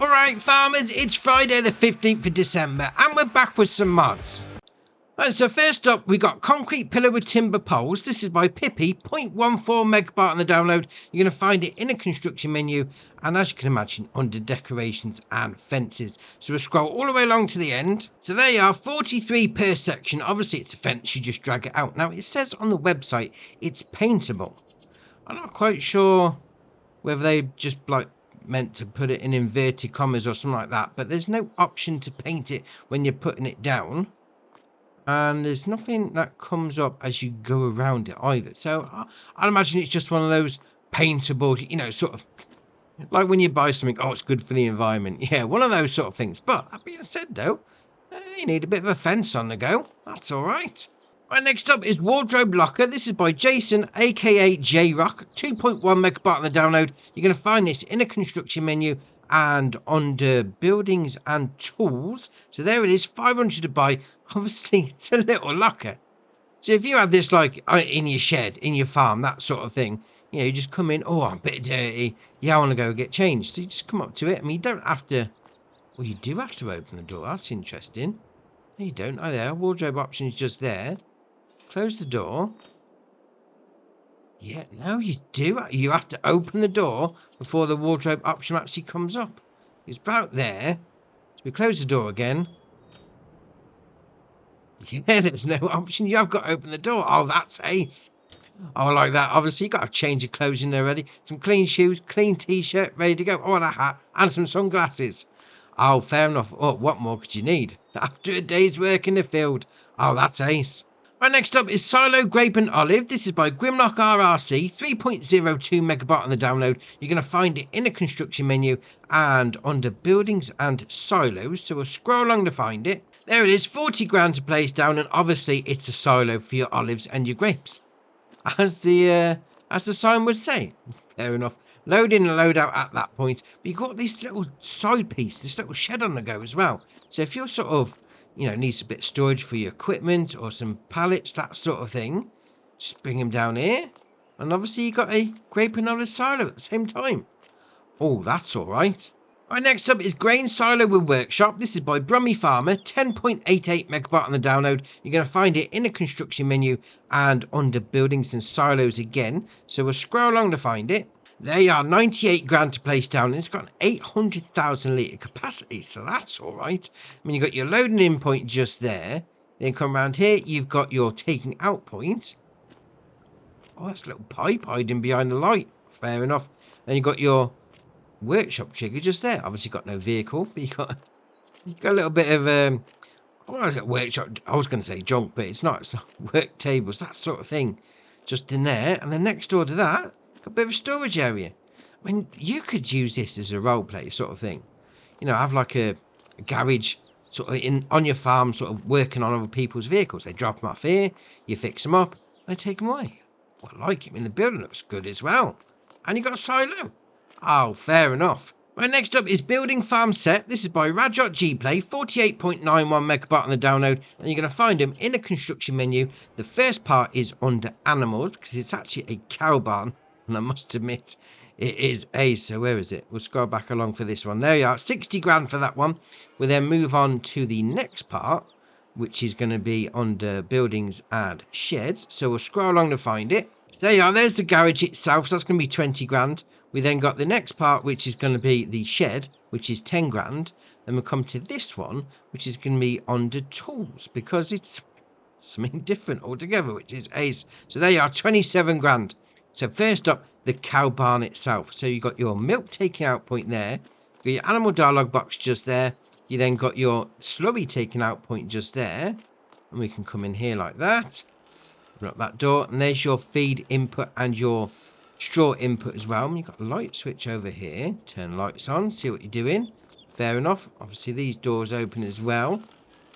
Alright farmers, it's Friday the 15th of December and we're back with some mods. Right, so first up we got concrete pillar with timber poles. This is by Pippi, 0.14 megabyte on the download. You're going to find it in a construction menu and as you can imagine under decorations and fences. So we'll scroll all the way along to the end. So there you are, 43 per section. Obviously it's a fence, you just drag it out. Now it says on the website it's paintable. I'm not quite sure whether they just meant to put it in inverted commas or something like that, but there's no option to paint it when you're putting it down, and there's nothing that comes up as you go around it either. So I'd imagine it's just one of those paintable, you know, sort of like when you buy something, oh, it's good for the environment. Yeah, one of those sort of things. But that being said though, you need a bit of a fence on the go. That's all right. Right, next up is Wardrobe Locker. This is by Jason, aka J-Rock, 2.1 megabyte on the download. You're going to find this in a construction menu and under buildings and tools. So there it is, 500 to buy. Obviously, it's a little locker. So if you had this like in your shed, in your farm, that sort of thing, you know, you just come in, oh, I'm a bit dirty. Yeah, I want to go get changed. So you just come up to it. I mean, you don't have to, well, you do have to open the door. That's interesting. No, you don't. Oh, there, wardrobe option is just there. Close the door. Yeah, no, you do. You have to open the door before the wardrobe option actually comes up. It's about there. So we close the door again. Yeah, there's no option. You have got to open the door. Oh, that's ace. Oh, I like that. Obviously, you got to change your clothes in there ready. Some clean shoes, clean t-shirt, ready to go. Oh, and a hat and some sunglasses. Oh, fair enough. Oh, what more could you need? After a day's work in the field. Oh, that's ace. Right, next up is Silo, Grape and Olive. This is by Grimlock RRC, 3.02 megabyte on the download. You're going to find it in a construction menu and under buildings and silos. So we'll scroll along to find it. There it is, 40 grand to place down, and obviously it's a silo for your olives and your grapes. As the sign would say. Fair enough. Load in and load out at that point. But you've got this little side piece, this little shed on the go as well. So if you're sort of, you know, needs a bit of storage for your equipment or some pallets, that sort of thing, just bring them down here. And obviously you got a grape and olive silo at the same time. Oh, that's all right. Right, next up is Grain Silo with Workshop. This is by Brummy Farmer, 10.88 megabyte on the download. You're going to find it in a construction menu and under buildings and silos again. So we'll scroll along to find it. There you are, 98 grand to place down, and it's got an 800,000 litre capacity, so that's all right. I mean, you've got your loading in point just there. Then come around here, you've got your taking out point. Oh, that's a little pipe hiding behind the light. Fair enough. Then you've got your workshop trigger just there. Obviously got no vehicle, but you got a little bit of what was it, workshop? I was going to say junk, but it's not. It's not work tables, that sort of thing, just in there. And then next door to that, got a bit of a storage area. I mean, you could use this as a role play sort of thing. You know, have like a garage sort of on your farm, sort of working on other people's vehicles. They drop them off here, you fix them up, they take them away. Well, I like it. I mean, the building looks good as well, and you got a silo. Oh, fair enough. Right, next up is Building Farm Set. This is by Rajot Gplay, 48.91 megabyte on the download, and you're going to find them in a construction menu. The first part is under animals because it's actually a cow barn, and I must admit it is ace. So where is it? We'll scroll back along for this one. There you are, 60 grand for that one. We'll then move on to the next part, which is going to be under buildings and sheds. So we'll scroll along to find it. So there you are, there's the garage itself. So that's going to be 20 grand. We then got the next part, which is going to be the shed, which is 10 grand. Then we'll come to this one, which is going to be under tools, because it's something different altogether, which is ace. So there you are, 27 grand. So first up, the cow barn itself. So you got your milk taking out point there. You got your animal dialogue box just there. You then got your slurry taking out point just there. And we can come in here like that. Open up that door. And there's your feed input and your straw input as well. You've got a light switch over here. Turn lights on, see what you're doing. Fair enough. Obviously these doors open as well.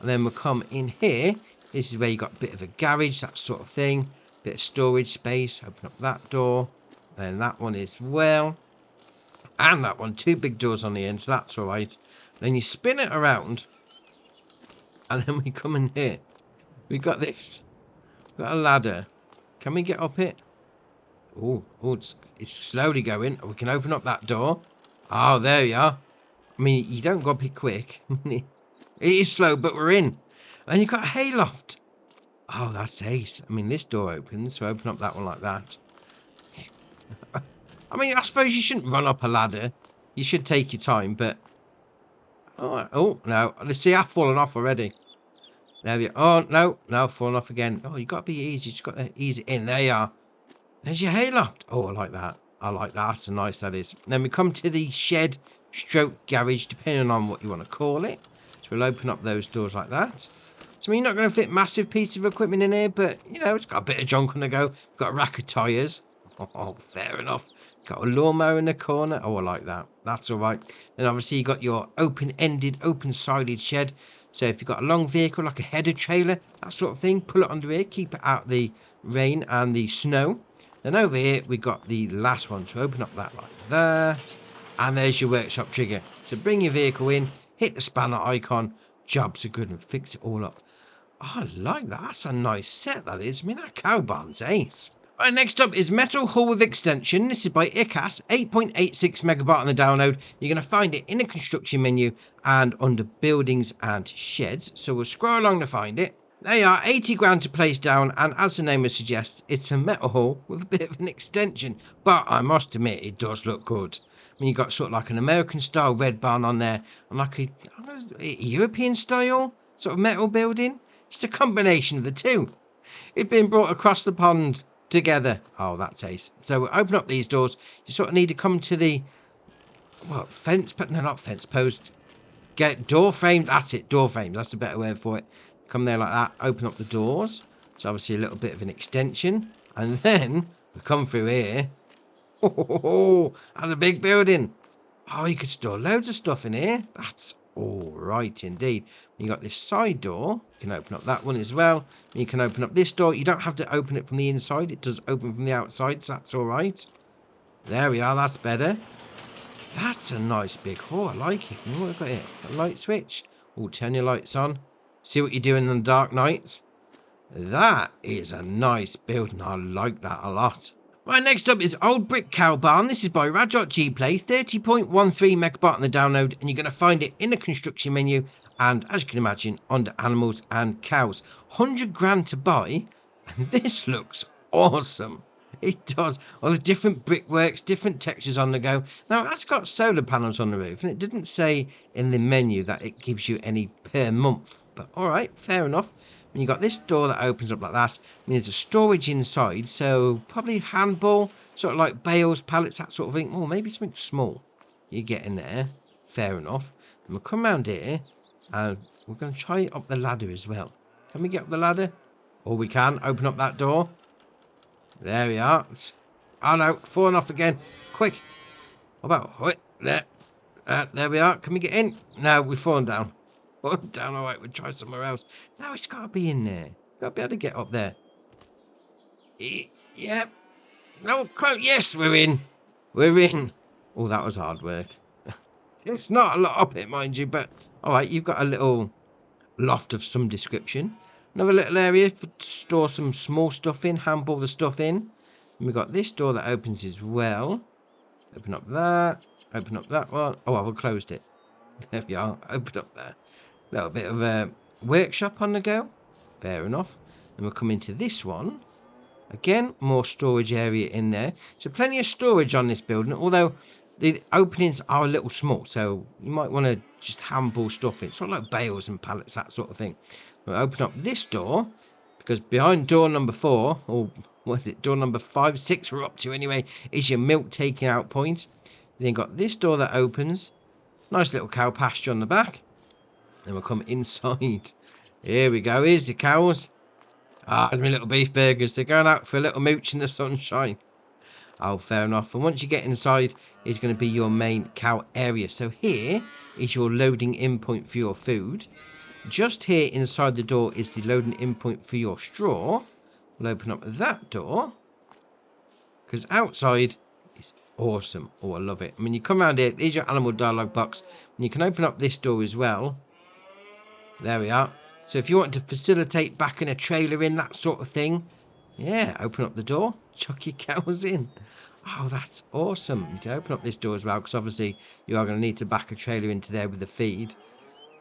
And then we'll come in here. This is where you got a bit of a garage, that sort of thing. Bit of storage space. Open up that door. Then that one as well. And that one. Two big doors on the end, so that's alright. Then you spin it around. And then we come in here. We've got this. We've got a ladder. Can we get up it? Oh, it's slowly going. We can open up that door. Oh, there you are. I mean, you don't got to be quick. It is slow, but we're in. And you've got a hayloft. Oh, that's ace. I mean, this door opens, so open up that one like that. I mean, I suppose you shouldn't run up a ladder. You should take your time, but... Oh, no. Let's see, I've fallen off already. There we are. Oh, no. Now I've fallen off again. Oh, you got to be easy. You just got to ease it in. There you are. There's your hayloft. Oh, I like that. I like that. That's nice, that is. Then we come to the shed stroke garage, depending on what you want to call it. So we'll open up those doors like that. So I mean, you're not going to fit massive pieces of equipment in here, but, you know, it's got a bit of junk on the go. We've got a rack of tyres. Oh, fair enough. Got a lawnmower in the corner. Oh, I like that. That's all right. Then obviously you got your open-ended, open-sided shed. So if you've got a long vehicle, like a header trailer, that sort of thing, pull it under here, keep it out of the rain and the snow. Then over here, we got the last one. So open up that like that. And there's your workshop trigger. So bring your vehicle in, hit the spanner icon, jobs are good, and fix it all up. Oh, I like that. That's a nice set, that is. I mean, that cow barn's ace. Right, next up is Metal Hull with Extension. This is by ICAS, 8.86 megabyte on the download. You're going to find it in the construction menu and under buildings and sheds. So we'll scroll along to find it. They are 80 grand to place down, and as the name suggests, it's a metal hull with a bit of an extension. But I must admit, it does look good. I mean, you've got sort of like an American style red barn on there, and like a European style sort of metal building. It's a combination of the two. It's been brought across the pond together. Oh, that's ace. So we'll open up these doors. You sort of need to come to the fence, but no, not fence post. Get door frame. That's it, door frames. That's the better word for it. Come there like that. Open up the doors. So obviously a little bit of an extension, and then we come through here. Oh, that's a big building. Oh, you could store loads of stuff in here. That's all right indeed. You got this side door. You can open up that one as well. You can open up this door. You don't have to open it from the inside. It does open from the outside, so that's all right. There we are. That's better. That's a nice big hall. I like it. What have we got here? A light switch. Oh, turn your lights on. See what you're doing in the dark nights. That is a nice building. I like that a lot. Right, next up is Old Brick Cow Barn. This is by Rajot G-Play, 30.13 megabyte on the download, and you're going to find it in the construction menu and, as you can imagine, under animals and cows. 100 grand to buy, and this looks awesome. It does. All the different brickworks, different textures on the go. Now, it's got solar panels on the roof, and it didn't say in the menu that it gives you any per month. But all right, fair enough. And you got this door that opens up like that. And there's a storage inside, so probably handball, sort of like bales, pallets, that sort of thing. Oh, maybe something small. You get in there. Fair enough. And we'll come round here, and we're going to try up the ladder as well. Can we get up the ladder? Oh, we can. Open up that door. There we are. Oh no, falling off again. Quick. What about there? There we are. Can we get in? No, we've fallen down. Fallen down. All right, we'll try somewhere else. No, it's got to be in there. Got to be able to get up there. Yeah. No, close. Yes, we're in. We're in. Oh, that was hard work. It's not a lot up it, mind you, but all right, you've got a little loft of some description. Another little area to store some small stuff in, handball the stuff in. And we've got this door that opens as well. Open up that. Open up that one. Oh, I've closed it. There we are. Open up there. A little bit of a workshop on the go. Fair enough. And we'll come into this one. Again, more storage area in there. So plenty of storage on this building, although the openings are a little small. So you might want to just handball stuff in. Sort of like bales and pallets, that sort of thing. We'll open up this door, because behind door number 4, or what is it, door number 5, 6 we're up to anyway, is your milk taking out point. You then got this door that opens. Nice little cow pasture on the back. Then we'll come inside. Here we go, here's the cows. Ah, there's my little beef burgers. They're going out for a little mooch in the sunshine. Oh, fair enough. And once you get inside, it's going to be your main cow area. So here is your loading in point for your food. Just here inside the door is the loading in point for your straw. We'll open up that door, because outside is awesome. Oh, I love it. I mean, you come around here, there's your animal dialogue box, and you can open up this door as well. There we are. So if you want to facilitate backing a trailer in, that sort of thing, yeah, open up the door, chuck your cows in. Oh, that's awesome. You can open up this door as well, because obviously you are going to need to back a trailer into there with the feed.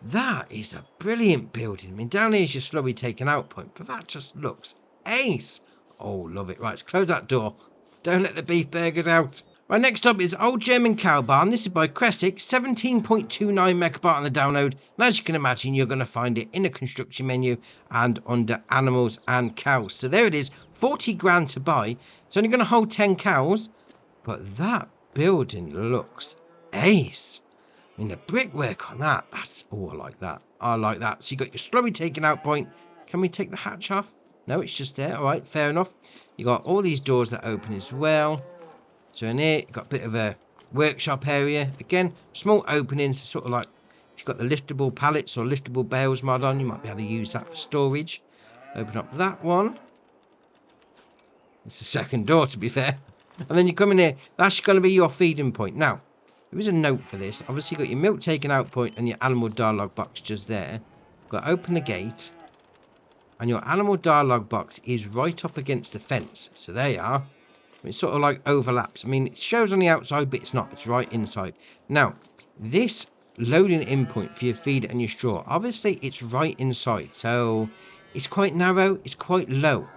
That is a brilliant building. I mean, down here is your slowly taken out point, but that just looks ace. Oh, love it. Right, let's close that door. Don't let the beef burgers out. Right, next up is Old German Cow Barn. This is by Cressick, 17.29 megabyte on the download. And as you can imagine, you're going to find it in the construction menu and under animals and cows. So there it is, 40 grand to buy. It's only going to hold 10 cows, but that building looks ace. I mean, the brickwork on that, that's, oh, I like that. I like that. So you got your slowly taken out point. Can we take the hatch off? No, it's just there. All right, fair enough. You got all these doors that open as well. So in here, you've got a bit of a workshop area. Again, small openings, sort of like if you've got the liftable pallets or liftable bales mod on, you might be able to use that for storage. Open up that one. It's the second door, to be fair. And then you come in here. That's going to be your feeding point. Now, there is a note for this. Obviously, you've got your milk taken out point and your animal dialogue box just there. You've got to open the gate. And your animal dialogue box is right up against the fence. So there you are. It sort of like overlaps. I mean, it shows on the outside, but it's not. It's right inside. Now, this loading in point for your feed and your straw, obviously, it's right inside. So it's quite narrow. It's quite low.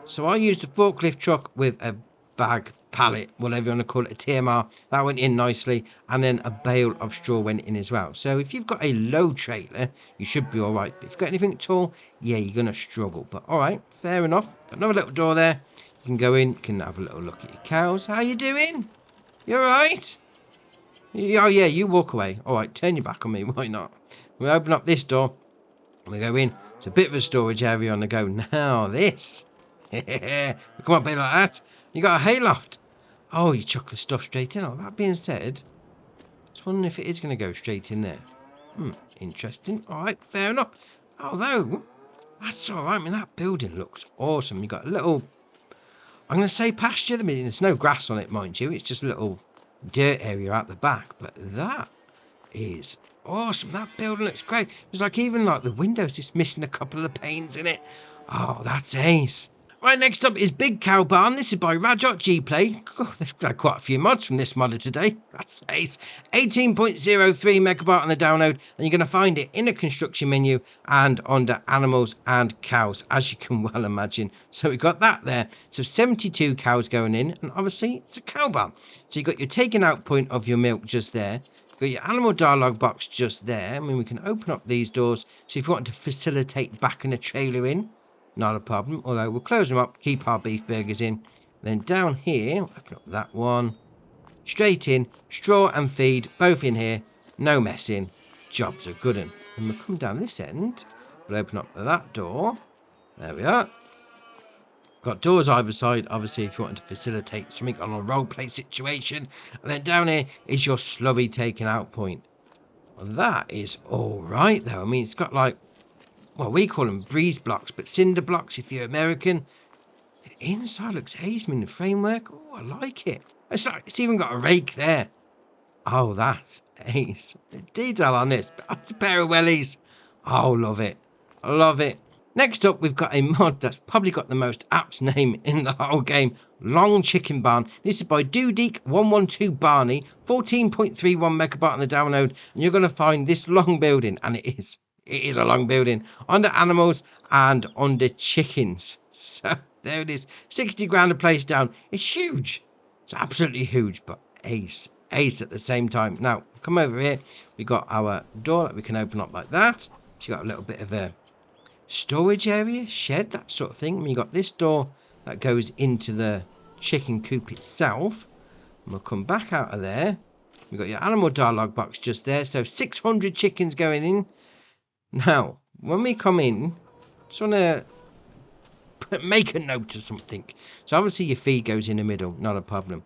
So I used a forklift truck with a bag, pallet, whatever you want to call it, a TMR. That went in nicely. And then a bale of straw went in as well. So if you've got a low trailer, you should be all right. But if you've got anything tall, yeah, you're going to struggle. But all right, fair enough. Got another little door there. You can go in, you can have a little look at your cows. How you doing? You all right? Oh, yeah, you walk away. All right, turn your back on me. Why not? We open up this door. And we go in. It's a bit of a storage area on the go. Now this. We come up here like that. You got a hayloft. Oh, you chuck the stuff straight in. Oh, that being said, just wondering if it is going to go straight in there. Interesting. All right, fair enough. Although, that's all right. I mean, that building looks awesome. You got a little, I'm going to say pasture. I mean, there's no grass on it, mind you. It's just a little dirt area at the back. But that is awesome. That building looks great. It's like even like the windows is missing a couple of the panes in it. Oh, that's ace. Right, next up is Big Cow Barn. This is by Rajot G-Play. Oh, they've got quite a few mods from this modder today. That's ace. 18.03 megabyte on the download. And you're going to find it in the construction menu and under animals and cows, as you can well imagine. So we've got that there. So 72 cows going in. And obviously, it's a cow barn. So you've got your taking out point of your milk just there. You've got your animal dialogue box just there. I mean, we can open up these doors. So if you want to facilitate backing a trailer in, not a problem, although we'll close them up, keep our beef burgers in. Then down here, open up that one, straight in, straw and feed, both in here, no messing, jobs are good. And we'll come down this end, we'll open up that door, there we are. Got doors either side, obviously, if you want to facilitate something on a roleplay situation. And then down here is your slurry taking out point. Well, that is all right, though. I mean, it's got like, well, we call them breeze blocks, but cinder blocks if you're American. The inside looks ace. I mean, the framework, oh, I like it. It's even got a rake there. Oh, that's ace. The detail on this, that's a pair of wellies. Oh, love it. I love it. Next up, we've got a mod that's probably got the most apt name in the whole game. Long Chicken Barn. This is by Dudeek112 Barney. 14.31 megabyte on the download. And you're going to find this long building, and it is a long building, under animals and under chickens. So there it is, 60 grand a place down. It's huge. It's absolutely huge, but ace at the same time. Now, come over here. We got our door that we can open up like that. So you got a little bit of a storage area, shed, that sort of thing. And you got this door that goes into the chicken coop itself. And we'll come back out of there. We've got your animal dialogue box just there. So 600 chickens going in. Now, when we come in, just want to make a note of something. So obviously your feed goes in the middle, not a problem.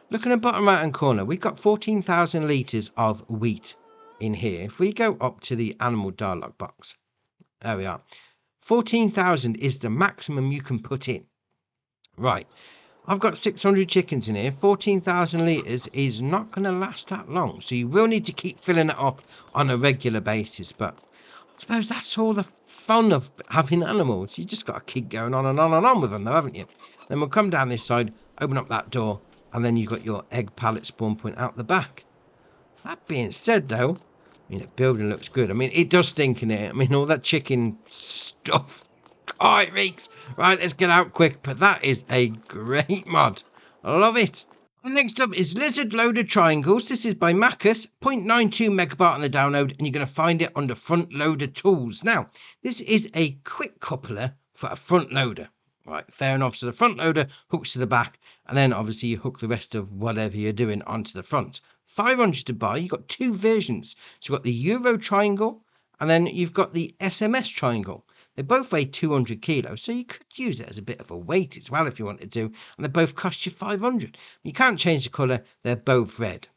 Look in the bottom right hand corner, we've got 14,000 litres of wheat in here. If we go up to the animal dialogue box, there we are. 14,000 is the maximum you can put in. Right, I've got 600 chickens in here. 14,000 litres is not going to last that long. So you will need to keep filling it up on a regular basis, but I suppose that's all the fun of having animals. You just got to keep going on and on and on with them, though, haven't you? Then we'll come down this side, open up that door, and then you've got your egg pallet spawn point out the back. That being said, though, I mean, the building looks good. I mean, it does stink in here. I mean, all that chicken stuff. Oh, it reeks. Right, let's get out quick. But that is a great mod. I love it. And next up is Lizard Loader Triangles. This is by Macus, 0.92 megabyte on the download, and you're going to find it under Front Loader Tools. Now, this is a quick coupler for a front loader. Right, fair enough. So the front loader hooks to the back, and then obviously you hook the rest of whatever you're doing onto the front. 500 to buy. You've got two versions. So you've got the Euro Triangle, and then you've got the SMS Triangle. They both weigh 200 kilos, so you could use it as a bit of a weight as well if you wanted to, and they both cost you 500. You can't change the colour, they're both red.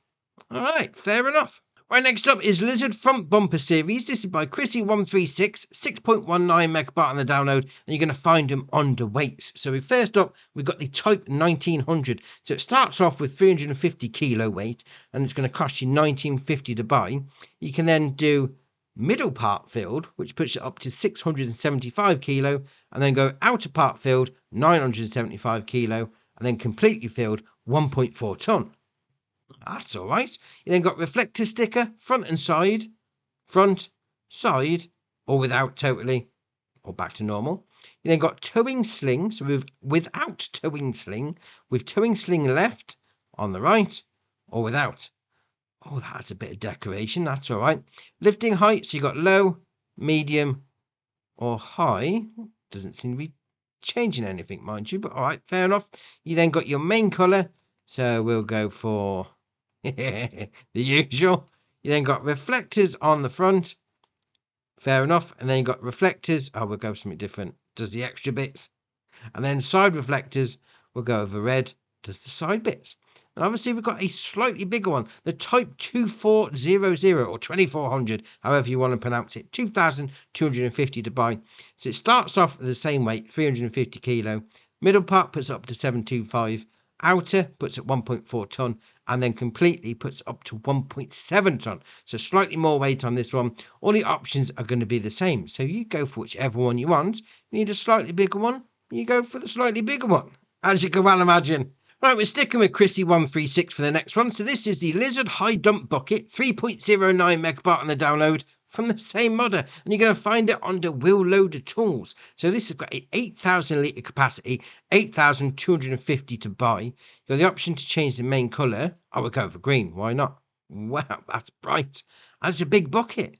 Alright, fair enough. Right, next up is Lizard Front Bumper Series. This is by Chrissy136, 6.19 megabyte on the download, and you're going to find them under weights. So first up, we've got the Type 1900. So it starts off with 350 kilo weight, and it's going to cost you 1950 to buy. You can then do middle part filled, which puts it up to 675 kilo, and then go outer part filled, 975 kilo, and then completely filled, 1.4 ton. That's all right. You then got reflector sticker, front and side, front, side, or without totally, or back to normal. You then got towing sling, so without towing sling, with towing sling left, on the right, or without. Oh, that's a bit of decoration. That's all right. Lifting height. So you got low, medium, or high. Doesn't seem to be changing anything, mind you. But all right, fair enough. You then got your main colour. So we'll go for the usual. You then got reflectors on the front. Fair enough. And then you got reflectors. Oh, we'll go for something different. Does the extra bits. And then side reflectors. We'll go over red. Does the side bits. And obviously, we've got a slightly bigger one, the Type 2400 or 2400, however you want to pronounce it, 2,250 to buy. So it starts off with the same weight, 350 kilo. Middle part puts up to 725. Outer puts at 1.4 ton, and then completely puts up to 1.7 ton. So slightly more weight on this one. All the options are going to be the same. So you go for whichever one you want. You need a slightly bigger one, you go for the slightly bigger one, as you can well imagine. Right, we're sticking with Chrissy136 for the next one. So this is the Lizard High Dump Bucket, 3.09 megabyte on the download from the same modder. And you're going to find it under Wheel Loader Tools. So this has got an 8,000 litre capacity, 8,250 to buy. You've got the option to change the main colour. I would go for green. Why not? Wow, that's bright. That's a big bucket.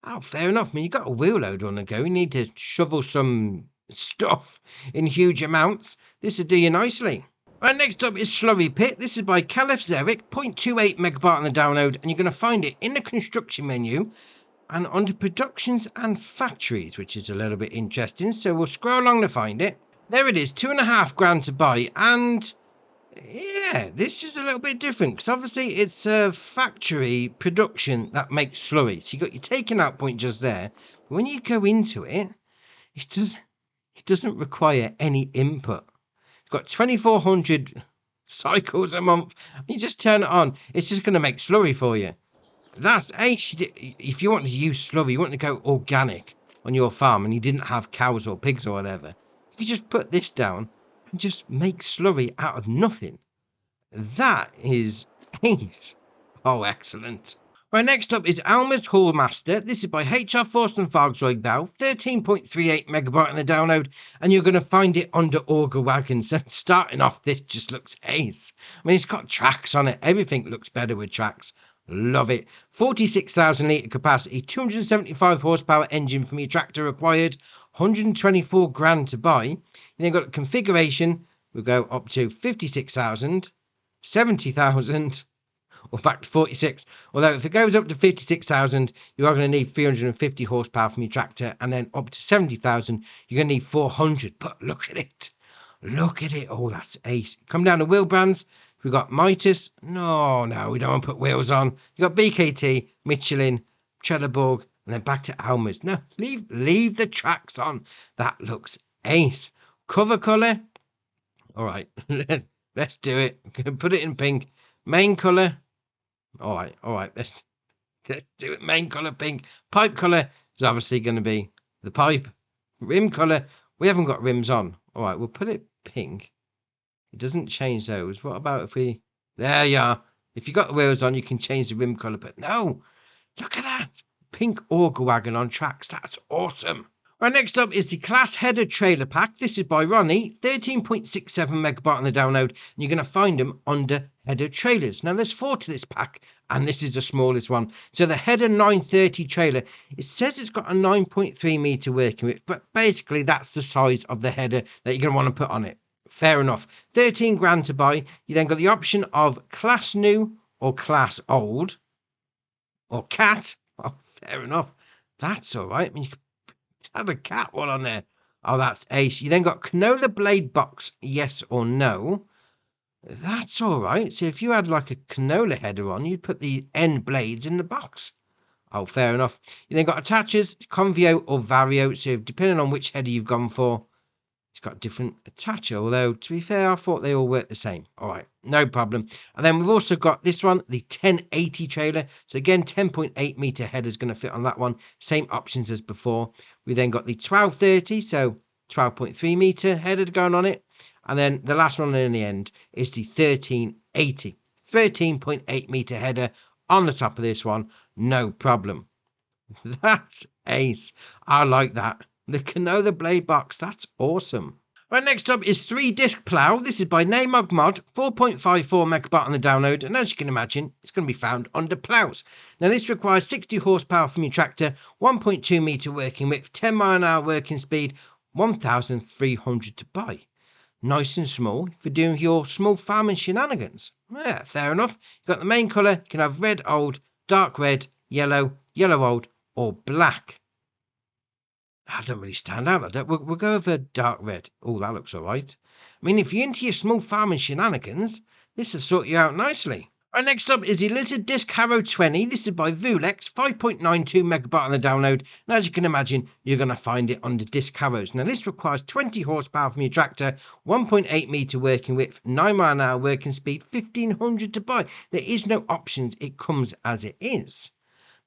Oh, fair enough. I mean, you've got a wheel loader on the go. You need to shovel some stuff in huge amounts. This will do you nicely. Right, next up is Slurry Pit. This is by Caliph Zerek, 0.28 megabyte on the download, and you're going to find it in the construction menu and under productions and factories, which is a little bit interesting. So we'll scroll along to find it. There it is, $2,500 to buy, and yeah, this is a little bit different because obviously it's a factory production that makes slurry. So you got your taking out point just there. But when you go into it, it doesn't require any input. Got 2,400 cycles a month. You just turn it on. It's just going to make slurry for you. That's if you want to use slurry, you want to go organic on your farm and you didn't have cows or pigs or whatever. You just put this down and just make slurry out of nothing. That is ace. Oh, excellent. Right, next up is Alma's Hallmaster. This is by HR Forsten Fahrzeugbau, 13.38 megabyte on the download, and you're going to find it under Auger Wagons. And starting off, this just looks ace. I mean, it's got tracks on it. Everything looks better with tracks. Love it. 46,000 litre capacity, 275 horsepower engine from your tractor required, 124 grand to buy. And then got configuration. We'll go up to 56,000, 70,000. Or back to 46. Although if it goes up to 56,000, you are going to need 350 horsepower from your tractor, and then up to 70,000, you're going to need 400. But look at it. Look at it. Oh, that's ace. Come down to wheel brands. We've got Mitas. No, we don't want to put wheels on. You've got BKT, Michelin, Trelleborg, and then back to Alma's. No, leave the tracks on. That looks ace. Cover colour. All right, let's do it. Put it in pink. Main colour. All right, let's do it. Main colour pink. Pipe colour is obviously going to be the pipe. Rim colour, we haven't got rims on. All right, we'll put it pink. It doesn't change those. What about if we... There you are. If you got the wheels on, you can change the rim colour. But no, look at that. Pink auger wagon on tracks. That's awesome. Right, next up is the Class Header Trailer Pack. This is by Ronnie, 13.67 megabyte on the download, and you're going to find them under header trailers. Now, there's 4 to this pack, and this is the smallest one. So the Header 930 trailer, it says it's got a 9.3 meter working width, but basically that's the size of the header that you're going to want to put on it. Fair enough. 13 grand to buy. You then got the option of Class New or Class Old or Cat. Oh, fair enough. That's all right. I mean, you could have a cat one on there. Oh, that's ace. You then got canola blade box, yes or no. That's all right. So if you had like a canola header on, you'd put the end blades in the box. Oh, fair enough. You then got attachers, Convio or Vario. So depending on which header you've gone for, it's got different attacher. Although, to be fair, I thought they all work the same. All right, no problem. And then we've also got this one, the 1080 trailer. So again, 10.8 meter header is going to fit on that one. Same options as before. We then got the 1230, so 12.3 meter header going on it. And then the last one in the end is the 1380. 13.8 meter header on the top of this one. No problem. That's ace. I like that. The canola blade box, that's awesome. Right, next up is 3-disc plough. This is by Namog Mod, 4.54 megabyte on the download, and as you can imagine, it's going to be found under ploughs. Now, this requires 60 horsepower from your tractor, 1.2 meter working width, 10 mile an hour working speed, 1,300 to buy. Nice and small for doing your small farming shenanigans. Yeah, fair enough. You've got the main colour, you can have red old, dark red, yellow, yellow old, or black. I don't really stand out. We'll go over dark red. Oh, that looks all right. I mean, if you're into your small farming shenanigans, this will sort you out nicely. Right, next up is the Lizard Disc Harrow 20. This is by Vulex, 5.92 megabyte on the download. And as you can imagine, you're going to find it under disc harrows. Now, this requires 20 horsepower from your tractor, 1.8 meter working width, 9 mile an hour working speed, 1,500 to buy. There is no options. It comes as it is.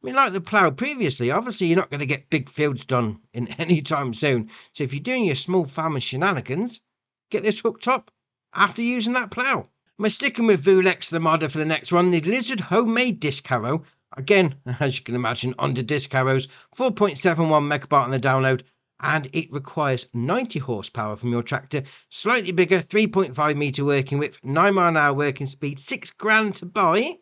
I mean, like the plough previously, obviously you're not going to get big fields done in any time soon. So if you're doing your small farmer shenanigans, get this hooked up after using that plough. We're sticking with Vulex, the modder, for the next one. The Lizard Homemade Disc Harrow. Again, as you can imagine, under disc harrows, 4.71 megabyte on the download. And it requires 90 horsepower from your tractor. Slightly bigger, 3.5 meter working width, 9 mile an hour working speed, 6 grand to buy.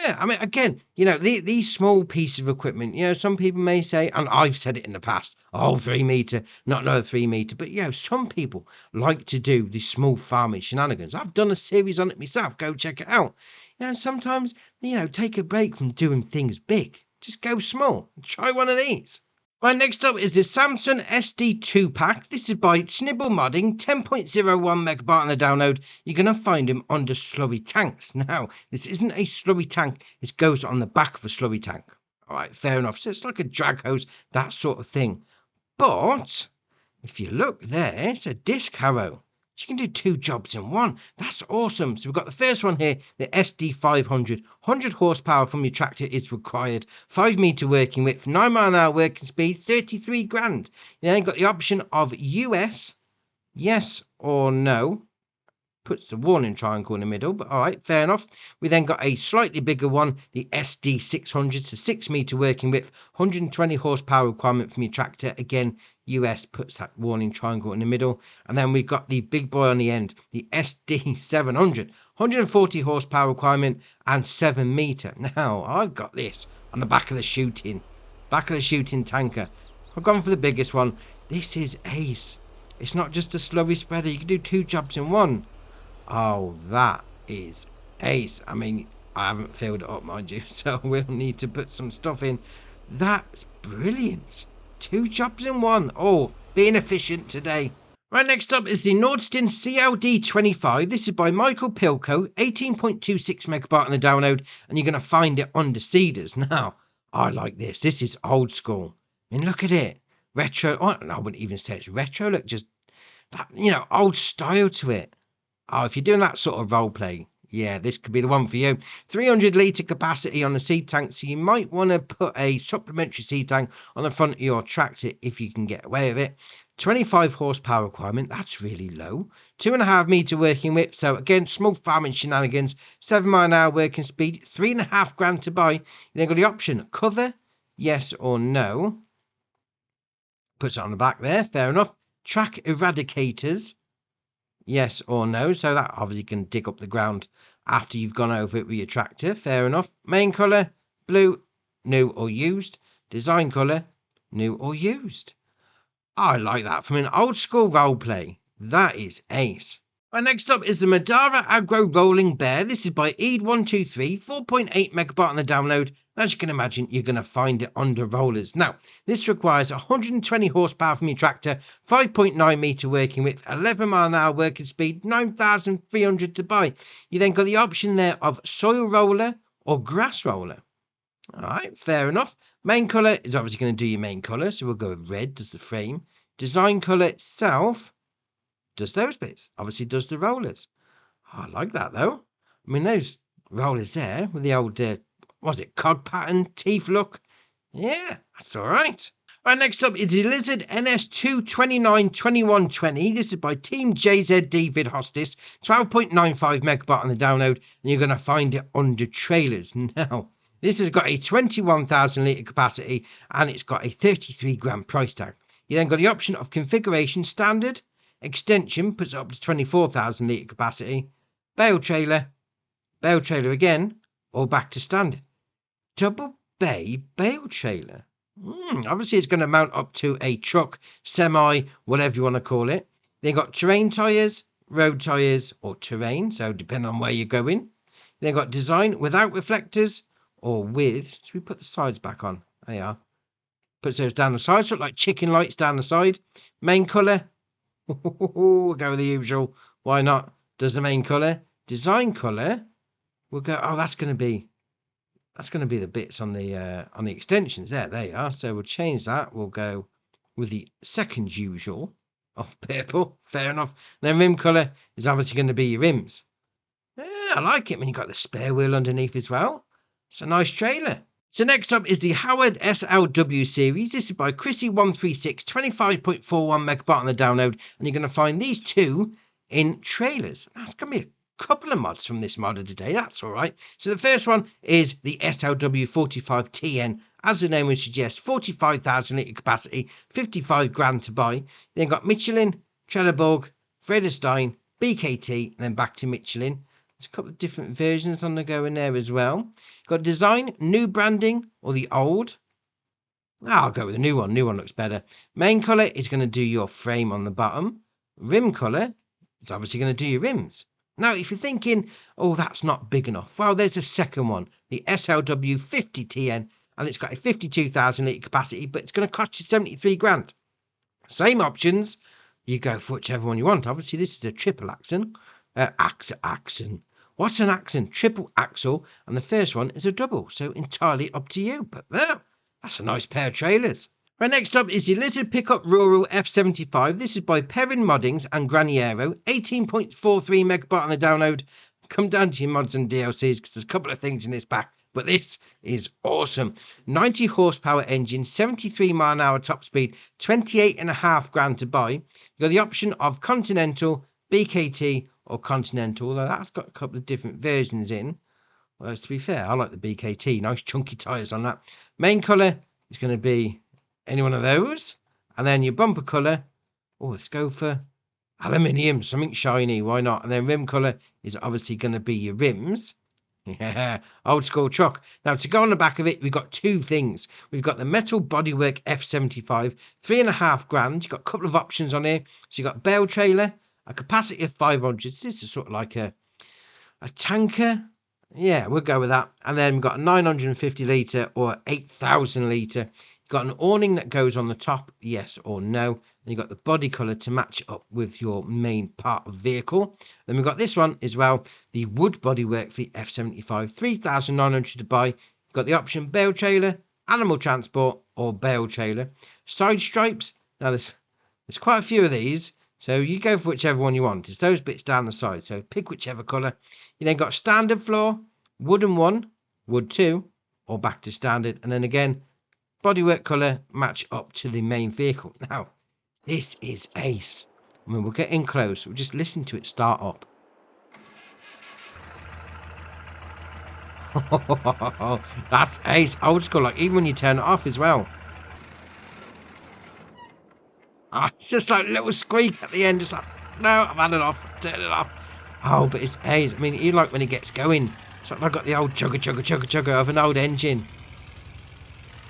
Yeah, I mean, again, you know, these small pieces of equipment, you know, some people may say, and I've said it in the past, oh, 3 meter, not another 3 meter. But, you know, some people like to do these small farming shenanigans. I've done a series on it myself. Go check it out. You know, sometimes, you know, take a break from doing things big. Just go small. Try one of these. Right, next up is the Samsung SD2 pack. This is by Snibble Modding, 10.01 megabyte on the download. You're going to find them under slurry tanks. Now, this isn't a slurry tank. It goes on the back of a slurry tank. All right, fair enough. So it's like a drag hose, that sort of thing. But if you look there, it's a disc harrow. So you can do 2 jobs in one. That's awesome. So we've got the first one here, the SD500. 100 horsepower from your tractor is required. 5 meter working width, 9 mile an hour working speed, 33 grand. You then got the option of US, yes or no. Puts the warning triangle in the middle, but all right, fair enough. We then got a slightly bigger one, the SD600, so 6 meter working width, 120 horsepower requirement from your tractor. Again, US puts that warning triangle in the middle. And then we've got the big boy on the end, the SD700, 140 horsepower requirement and 7 meter. Now, I've got this on the back of the shooting tanker. I've gone for the biggest one. This is ace. It's not just a slurry spreader. You can do 2 jobs in one. Oh, that is ace. I mean, I haven't filled it up, mind you, so we'll need to put some stuff in. That's brilliant. 2 jobs in one. Oh, being efficient today. Right, next up is the Nordstin CLD25. This is by Michael Pilko, 18.26 megabyte on the download, and you're going to find it under Cedars. Now, I like this. This is old school. I mean, look at it. Retro. Oh, I wouldn't even say it's retro. Look, just that, you know, old style to it. Oh, if you're doing that sort of role play, yeah, this could be the one for you. 300 litre capacity on the seed tank, so you might want to put a supplementary seed tank on the front of your tractor if you can get away with it. 25 horsepower requirement, that's really low. 2.5 meter working width, so again, small farming shenanigans. 7 mile an hour working speed, 3.5 grand to buy. You then got the option cover, yes or no. Puts it on the back there, fair enough. Track eradicators, yes or no. So that obviously can dig up the ground after you've gone over it with your tractor, fair enough. Main colour, blue, new or used. Design colour, new or used. I like that from an old school roleplay. That is ace. Right, next up is the Madara Aggro Rolling Bear. This is by Eid123, 4.8 megabyte on the download. As you can imagine, you're going to find it under rollers. Now, this requires 120 horsepower from your tractor, 5.9 meter working width, 11 mile an hour working speed, 9,300 to buy. You then got the option there of soil roller or grass roller. All right, fair enough. Main colour is obviously going to do your main colour, so we'll go with red, does the frame. Design colour itself does those bits, obviously does the rollers. Oh, I like that though. I mean, those rollers there with the old, was it cog pattern, teeth look? Yeah, that's all right. Right, next up is the Lizard NS2292120. This is by Team JZ David Hostis, 12.95 megabyte on the download, and you're going to find it under trailers. Now, this has got a 21,000 litre capacity and it's got a 33 grand price tag. You then got the option of configuration standard, extension puts it up to 24,000 litre capacity, bale trailer again, or back to standard. Double bay bale trailer. Obviously, it's going to mount up to a truck, semi, whatever you want to call it. They got terrain tyres, road tyres, or terrain, so depending on where you're going. They got design without reflectors or with. Should we put the sides back on? They are. Puts those down the sides, look like chicken lights down the side. Main colour. We'll go with the usual. Why not? Does the main colour. Design colour. We'll go. Oh, that's going to be the bits on the extensions there. There you are. So we'll change that. We'll go with the second usual of purple. Fair enough. Then rim colour is obviously going to be your rims. Yeah, I like it when you got the spare wheel underneath as well. It's a nice trailer. So next up is the Howard SLW series. This is by Chrissy136, 25.41 megabyte on the download, and you're going to find these two in trailers. That's going to be a couple of mods from this modder today. That's all right. So the first one is the SLW45TN. As the name would suggest, 45,000 litre capacity, 55 grand to buy. Then got Michelin, Trelleborg, Vredestein, BKT, and then back to Michelin. There's a couple of different versions on the go in there as well. Got design, new branding, or the old. I'll go with the new one. New one looks better. Main colour is going to do your frame on the bottom. Rim colour is obviously going to do your rims. Now, if you're thinking, oh, that's not big enough. Well, there's a second one, the SLW50TN, and it's got a 52,000 litre capacity, but it's going to cost you 73 grand. Same options. You go for whichever one you want. Obviously, this is a triple axle. Axon. What's an axon? Triple axle, and the first one is a double, so entirely up to you. But there, that's a nice pair of trailers. Right, next up is the Lizard Pickup Rural F75. This is by Perrin Moddings and Graniero, 18.43 megabyte on the download. Come down to your mods and DLCs because there's a couple of things in this pack, but this is awesome. 90 horsepower engine, 73 mile an hour top speed, 28.5 grand to buy. You've got the option of Continental, BKT, or Continental, although that's got a couple of different versions in. Well, to be fair, I like the BKT. Nice chunky tyres on that. Main colour is going to be any one of those. And then your bumper colour, oh, let's go for aluminium, something shiny, why not? And then rim colour is obviously going to be your rims. Yeah, old school truck. Now, to go on the back of it, we've got two things. We've got the Metal Bodywork F75, 3.5 grand. You've got a couple of options on here. So you've got bale trailer, a capacity of 500. This is sort of like a tanker. Yeah, we'll go with that. And then we've got a 950 litre or 8,000 litre. You've got an awning that goes on the top, yes or no. And you've got the body colour to match up with your main part of vehicle. Then we've got this one as well, the wood bodywork for the F75, 3,900 to buy. You've got the option bale trailer, animal transport, or bale trailer. Side stripes. Now, there's quite a few of these. So you go for whichever one you want. It's those bits down the side. So pick whichever colour. You then got standard floor, wooden one, wood two, or back to standard. And then again, bodywork colour match up to the main vehicle. Now, This is ace. I mean, we'll get in close. We'll just listen to it start up. That's ace. Old school, like even when you turn it off as well. It's just like a little squeak at the end. Just like, no, I've had it off. Turn it off. Oh, but it's ace. I mean, you like when it gets going. It's like I've got the old chugger of an old engine.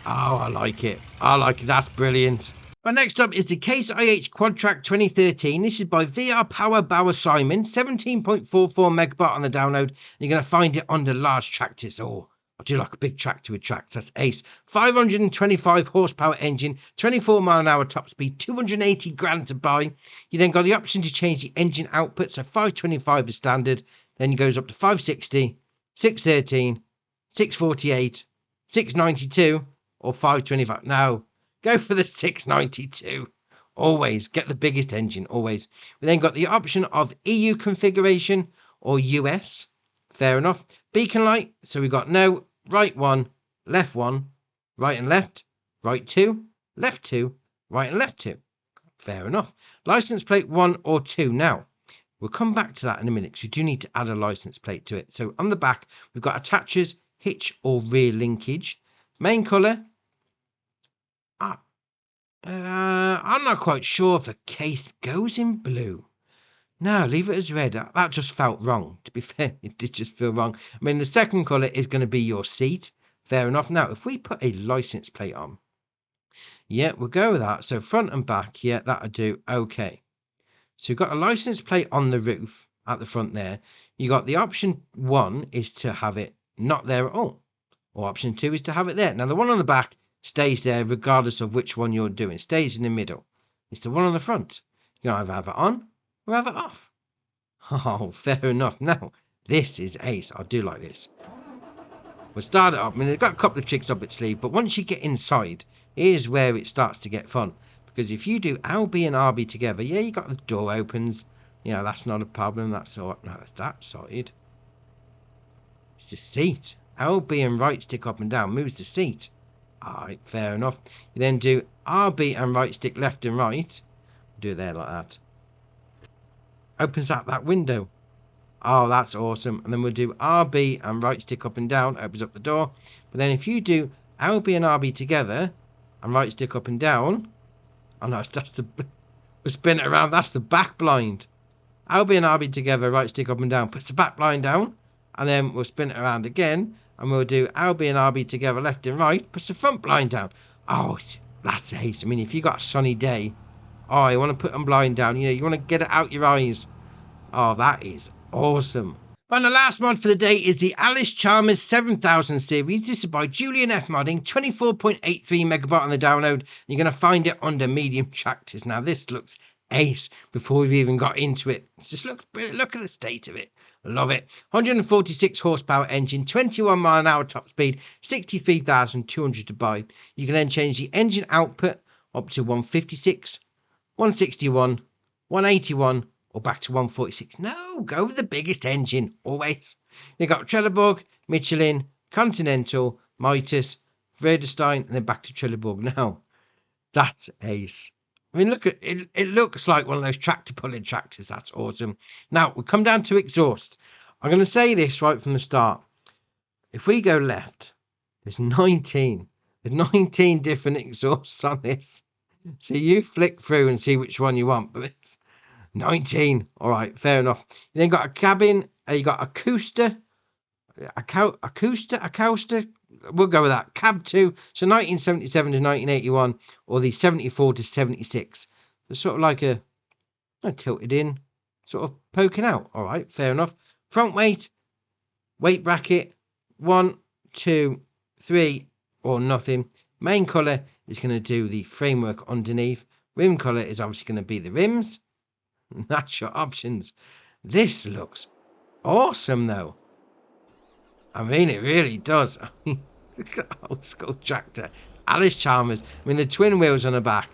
Oh, I like it. I like it. That's brilliant. But next up is the Case IH Quadtrack 2013. This is by VR Power Bauer Simon. 17.44 megabyte on the download. You're going to find it under large tractors. Oh, I do like a big tractor with tracks. That's ace. 525 horsepower engine, 24 mile an hour top speed, 280 grand to buy. You then got the option to change the engine output. So 525 is standard. Then it goes up to 560, 613, 648, 692, or 525. Now, go for the 692. Always get the biggest engine, always. We then got the option of EU configuration or US. Fair enough. Beacon light. So we got no, right one, right and left, right two, left two, right and left two. Fair enough. License plate 1 or 2. Now, we'll come back to that in a minute because we do need to add a license plate to it. So on the back, we've got attachers, hitch or rear linkage. Main colour. I'm not quite sure if the case goes in blue. No, leave it as red. That just felt wrong. To be fair, it did just feel wrong. I mean, the second colour is going to be your seat. Fair enough. Now, if we put a license plate on, yeah, we'll go with that. So front and back, yeah, that'll do. Okay. So you've got a license plate on the roof at the front there. You got the option 1 is to have it not there at all. Or option 2 is to have it there. Now, the one on the back stays there regardless of which one you're doing. It stays in the middle. It's the one on the front. You can either have it on or have it off. Oh, fair enough. Now, this is ace. I do like this. We'll start it up. I mean, they've got a couple of tricks up its sleeve, but once you get inside, here's where it starts to get fun. Because if you do LB and RB together, yeah, you got the door opens. Yeah, that's not a problem. That's all. No, that's that side. It's the seat. LB and right stick up and down moves the seat. Alright, fair enough. You then do RB and right stick left and right. Do it there like that. Opens up that window. Oh, that's awesome. And then we'll do RB and right stick up and down. Opens up the door. But then if you do LB and RB together and right stick up and down. Oh no, that's the... We'll spin it around. That's the back blind. LB and RB together, right stick up and down. Puts the back blind down. And then we'll spin it around again. And we'll do LB and RB together, left and right. Puts the front blind down. Oh, that's ace. I mean, if you got a sunny day, oh, you want to put them blind down. You know, you want to get it out your eyes. Oh, that is awesome. And the last mod for the day is the Alice Chalmers 7000 series. This is by Julian F Modding. 24.83 megabyte on the download. You're going to find it under medium tractors. Now, this looks ace before we've even got into it. Just look at the state of it. Love it. 146 horsepower engine, 21 mile an hour top speed, 63,200 to buy. You can then change the engine output up to 156, 161, 181, or back to 146. No, go with the biggest engine, always. You've got Trelleborg, Michelin, Continental, Mitas, Vredestein, and then back to Trelleborg. Now, that's ace. I mean, look at it. It looks like one of those tractor pulling tractors. That's awesome. Now, we come down to exhaust. I'm going to say this right from the start. If we go left, there's 19. There's 19 different exhausts on this. So you flick through and see which one you want. But it's 19. All right, fair enough. You then got a cabin. You got Acousta. We'll go with that. Cab 2, so 1977 to 1981, or the 74 to 76. It's sort of like a tilted in, sort of poking out. All right, fair enough. Front weight bracket, 1, 2, 3, or nothing. Main colour is going to do the framework underneath. Rim colour is obviously going to be the rims. That's your options. This looks awesome, though. I mean, it really does. Look at that old school tractor. Alice Chalmers. I mean, the twin wheels on the back.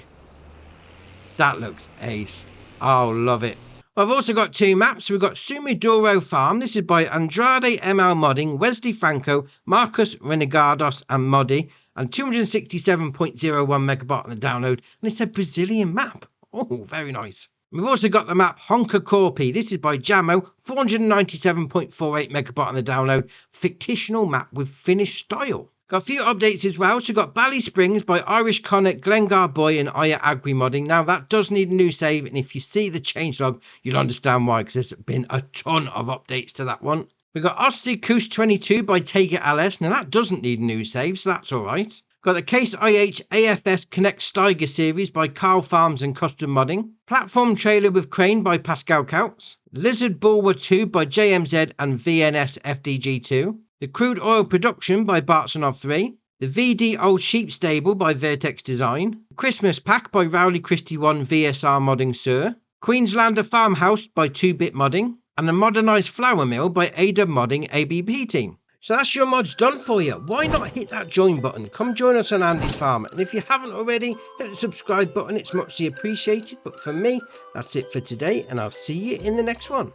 That looks ace. Oh, love it. I've also got 2 maps. We've got Sumidoro Farm. This is by Andrade ML Modding, Wesley Franco, Marcus Renegados and Moddy. And 267.01 megabyte on the download. And it's a Brazilian map. Oh, very nice. We've also got the map Honka Corpi. This is by Jamo, 497.48 megabyte on the download. Fictional map with Finnish style. Got a few updates as well. So we've got Bally Springs by Irish Connect, Glengar Boy and Aya Agri Modding. Now that does need a new save, and if you see the changelog, you'll understand why, because there's been a ton of updates to that one. We've got Ossi Coast 22 by Taker LS. Now that doesn't need a new save, so that's alright. Got the Case IH AFS Connect Steiger series by Carl Farms and Custom Modding. Platform Trailer with Crane by Pascal Couts. Lizard Bulwer 2 by JMZ and VNS FDG2. The Crude Oil Production by Bartsonov 3. The VD Old Sheep Stable by Vertex Design. Christmas Pack by Rowley Christie 1 VSR Modding Sir. Queenslander Farmhouse by 2-Bit Modding. And the Modernised Flour Mill by AW Modding ABP Team. So that's your mods done for you. Why not hit that join button? Come join us on Andy's Farm. And if you haven't already, hit the subscribe button. It's muchly appreciated. But for me, that's it for today. And I'll see you in the next one.